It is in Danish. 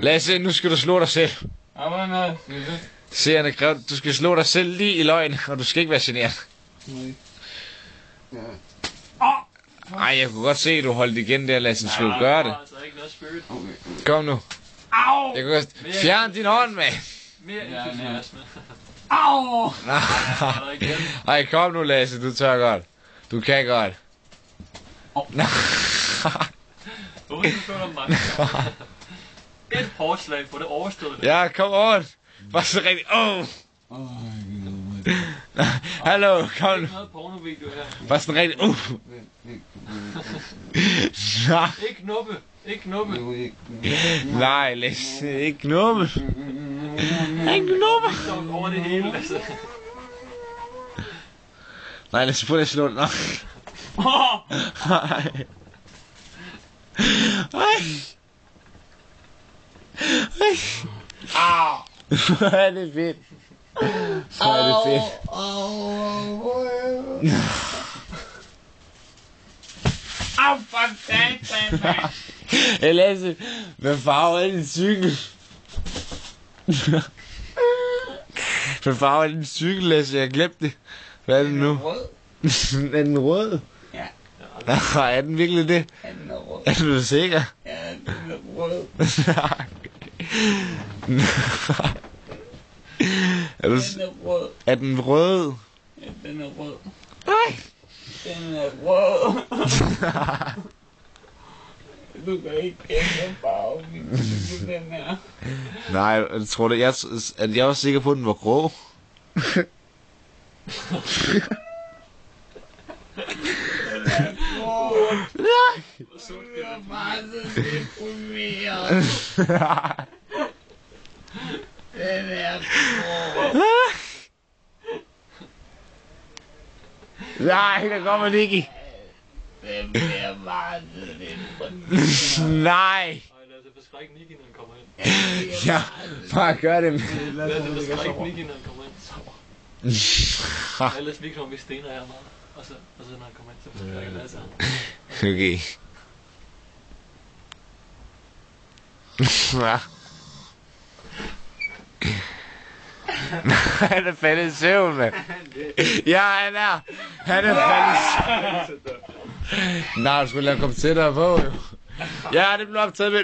Lasse, nu skal du slå dig selv. Jamen, Seerne kræver, du skal slå dig selv lige i løgn, og du skal ikke være generet. Ej, jeg kunne godt se, at du holdt igen der, Lasse. Skal du gøre det? Kom nu. Jeg kunne godt... Fjern din hånd, mand. Mere entusiasme. au! Ej, kom nu, Lasse. Du tør godt. Du kan godt. Hvorfor skal du slå dig mange gange? Et hårdt slag på det overstået. Ja, kom on. Var så rigtig... Hallo, kom nu. Noget pornovideo her. Var sådan rigtig... Nej. Ikke knuppe. Ikke knuppe. Nej, Lasse. Ikke knuppe. Ikke knuppe. Ikke over det hele, Lasse. Nej, Lasse, prøv at slå den. Nej. Au! Hvor er det fedt. Hvor er det fedt. Au, for satan, mand! Hey, Lasse, hvad farve er din cykel? Hvad farve er din cykel, Lasse? Jeg glemte det. Hvad er det nu? Rød. Er den rød? Ja. Er den virkelig det? Den er rød. Er du sikker? Ja, den er rød. Er du... Den er rød. Er den rød? Ja, den er rød. Nej. Den er rød. Du kan ikke kende farven, den er. Nej, jeg tror det. Jeg var sikker på, at den var grå. Den er rød. Nej. Du er bare så deprimeret. Den er rød. Nej, der kommer Nicky. Den bliver bare så deprimeret. Nej. Ej, Lasse, forskræk Nicky, når han kommer ind. Ja, bare gør det. Lasse, forskræk Nicky, når han kommer ind. Ellers vi kommer vi stener her meget. Og så når han kommer ind, så forskrækker Lasse ham. Okay. Ja. Han er faldet i søvn, mand. Ja, han er. Han er faldet i søvn. Nej, du skulle lade ham komme tættere på, jo. Ja, det blev optaget med